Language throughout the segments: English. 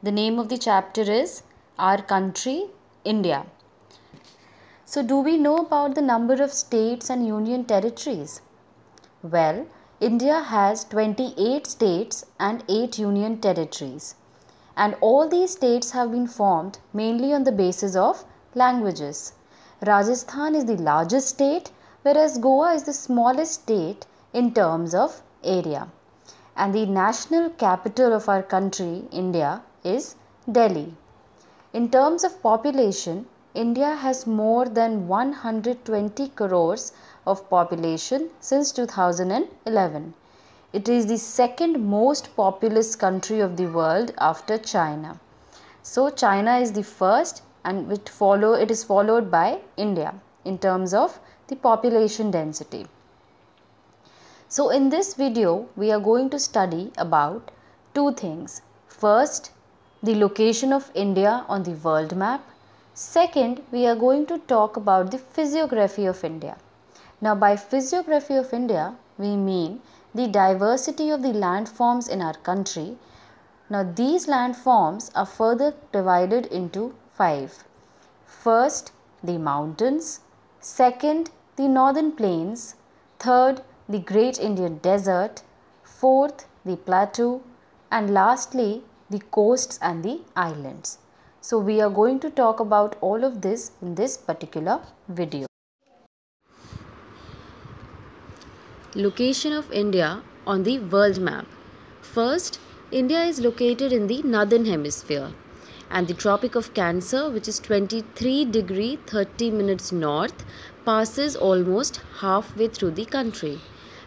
The name of the chapter is Our Country, India. So, do we know about the number of states and union territories? Well, India has 28 states and 8 union territories. And all these states have been formed mainly on the basis of languages. Rajasthan is the largest state, whereas Goa is the smallest state in terms of area. And the national capital of our country, India, is Delhi. In terms of population, India has more than 120 crores of population since 2011. It is the second most populous country of the world after China. So China is the first, and it is followed by India in terms of the population density. So in this video, we are going to study about two things. First, the location of India on the world map. Second, we are going to talk about the physiography of India. Now, by physiography of India, we mean the diversity of the landforms in our country. Now, these landforms are further divided into 5. First, the mountains. Second, the northern plains. Third, the Great Indian Desert. Fourth, the plateau. And lastly, the coasts and the islands. So, we are going to talk about all of this in this particular video. Location of India on the world map. First, India is located in the northern hemisphere, and the Tropic of Cancer, which is 23 degree 30 minutes north, passes almost halfway through the country.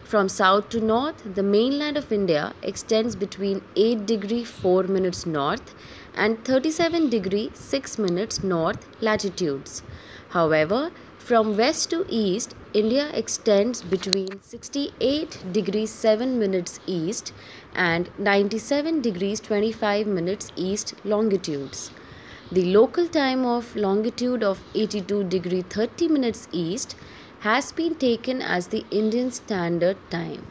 From south to north, the mainland of India extends between 8 degree 4 minutes north and 37 degree 6 minutes north latitudes. However, from west to east, India extends between 68 degrees 7 minutes east and 97 degrees 25 minutes east longitudes. The local time of longitude of 82 degree 30 minutes east has been taken as the Indian Standard Time.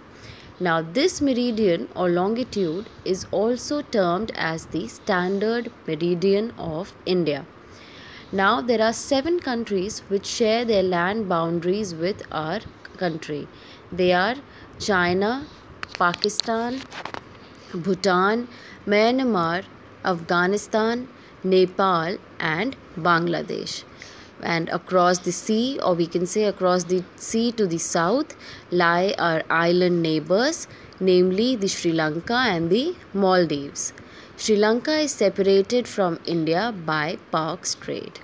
Now, this meridian or longitude is also termed as the Standard Meridian of India. Now, there are 7 countries which share their land boundaries with our country. They are China, Pakistan, Bhutan, Myanmar, Afghanistan, Nepal, and Bangladesh. And across the sea, or we can say across the sea to the south, lie our island neighbors, namely the Sri Lanka and the Maldives. Sri Lanka is separated from India by Park Strait.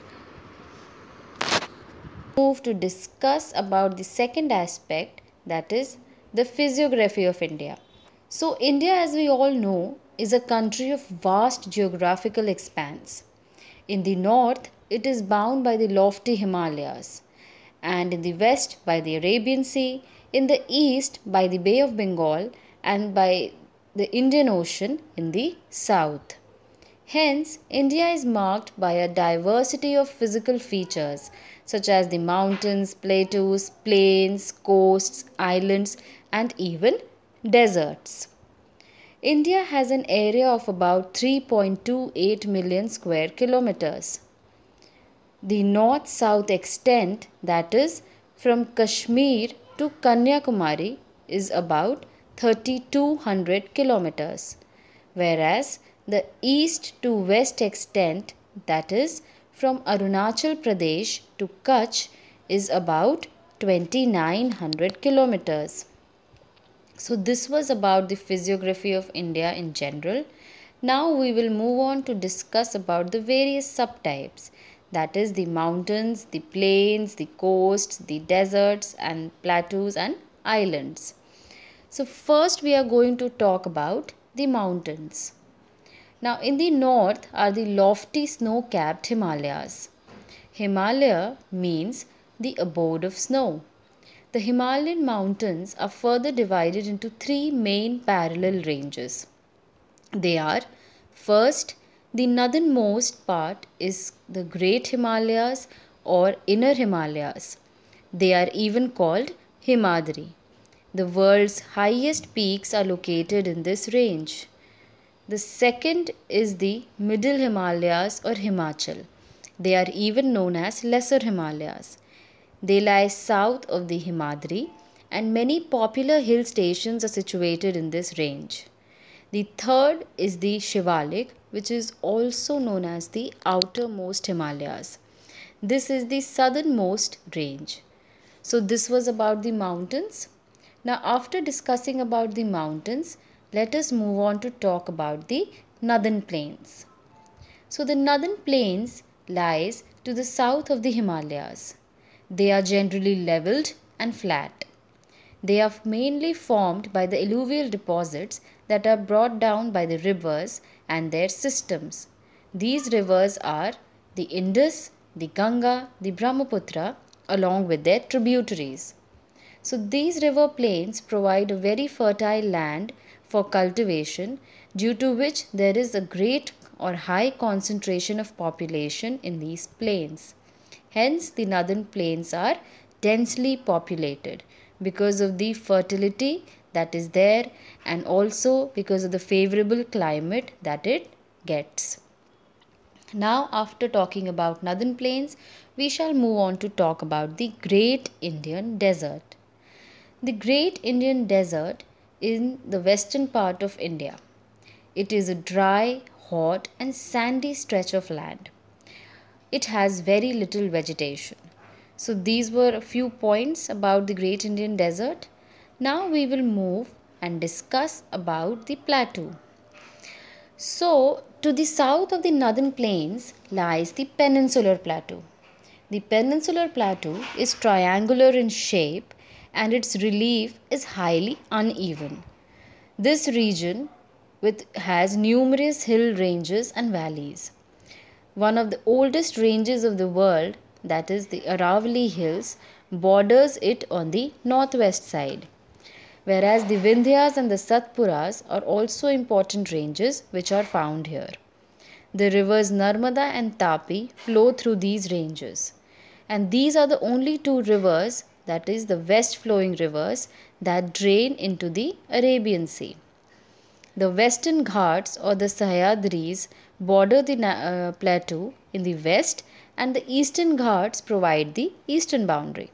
Move to discuss about the second aspect, that is the physiography of India. So India, as we all know, is a country of vast geographical expanse. In the north, it is bound by the lofty Himalayas, and in the west by the Arabian Sea, in the east by the Bay of Bengal, and by the Indian Ocean in the south. Hence, India is marked by a diversity of physical features such as the mountains, plateaus, plains, coasts, islands, and even deserts. India has an area of about 3.28 million square kilometers. The north-south extent, that is from Kashmir to Kanyakumari, is about 3200 kilometers, whereas the east to west extent, that is from Arunachal Pradesh to Kutch, is about 2900 kilometers. So this was about the physiography of India in general. Now we will move on to discuss about the various subtypes, that is the mountains, the plains, the coasts, the deserts and plateaus and islands. So first we are going to talk about the mountains. Now in the north are the lofty snow-capped Himalayas. Himalaya means the abode of snow. The Himalayan mountains are further divided into 3 main parallel ranges. They are, first, the northernmost part is the Great Himalayas or Inner Himalayas. They are even called Himadri. The world's highest peaks are located in this range. The second is the Middle Himalayas or Himachal. They are even known as Lesser Himalayas. They lie south of the Himadri, and many popular hill stations are situated in this range. The third is the Shivalik, which is also known as the outermost Himalayas. This is the southernmost range. So this was about the mountains. Now after discussing about the mountains, let us move on to talk about the northern plains. So the northern plains lies to the south of the Himalayas. They are generally leveled and flat. They are mainly formed by the alluvial deposits that are brought down by the rivers and their systems. These rivers are the Indus, the Ganga, the Brahmaputra, along with their tributaries. So these river plains provide a very fertile land for cultivation, due to which there is a great or high concentration of population in these plains. Hence, the northern plains are densely populated because of the fertility that is there, and also because of the favorable climate that it gets. Now, after talking about northern plains, we shall move on to talk about the Great Indian Desert. The Great Indian Desert is in the western part of India. It is a dry, hot and sandy stretch of land. It has very little vegetation. So these were a few points about the Great Indian Desert. Now we will move and discuss about the plateau. So to the south of the northern plains lies the Peninsular Plateau. The Peninsular Plateau is triangular in shape and its relief is highly uneven. This region has numerous hill ranges and valleys. One of the oldest ranges of the world, that is the Aravalli Hills, borders it on the northwest side, whereas the Vindhyas and the Satpuras are also important ranges which are found here. The rivers Narmada and Tapi flow through these ranges, and these are the only two rivers, that is the west flowing rivers, that drain into the Arabian Sea. The Western Ghats or the Sahyadris border the plateau in the west, and the Eastern Ghats provide the eastern boundary.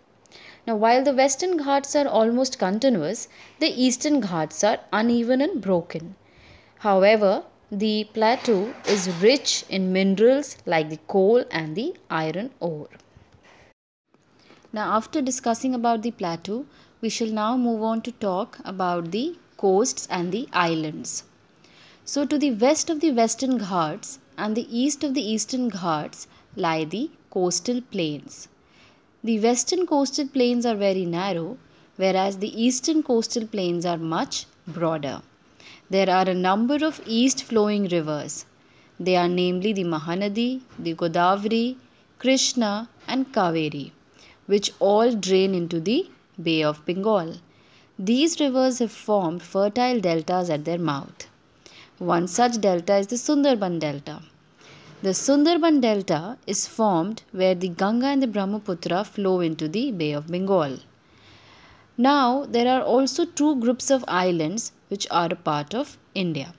Now, while the Western Ghats are almost continuous, the Eastern Ghats are uneven and broken. However, the plateau is rich in minerals like the coal and the iron ore. Now, after discussing about the plateau, we shall now move on to talk about the coasts and the islands. So to the west of the Western Ghats and the east of the Eastern Ghats lie the coastal plains. The western coastal plains are very narrow, whereas the eastern coastal plains are much broader. There are a number of east flowing rivers. They are namely the Mahanadi, the Godavari, Krishna and Kaveri, which all drain into the Bay of Bengal. These rivers have formed fertile deltas at their mouth. One such delta is the Sundarban Delta. The Sundarban Delta is formed where the Ganga and the Brahmaputra flow into the Bay of Bengal. Now, there are also two groups of islands which are a part of India.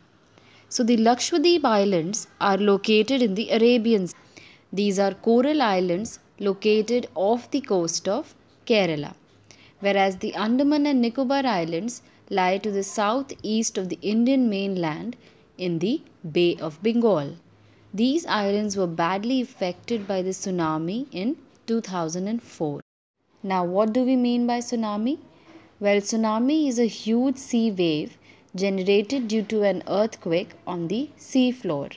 So, the Lakshadweep Islands are located in the Arabian Sea. These are coral islands located off the coast of Kerala, whereas the Andaman and Nicobar Islands lie to the southeast of the Indian mainland in the Bay of Bengal. These islands were badly affected by the tsunami in 2004. Now, what do we mean by tsunami? Well, tsunami is a huge sea wave generated due to an earthquake on the sea floor.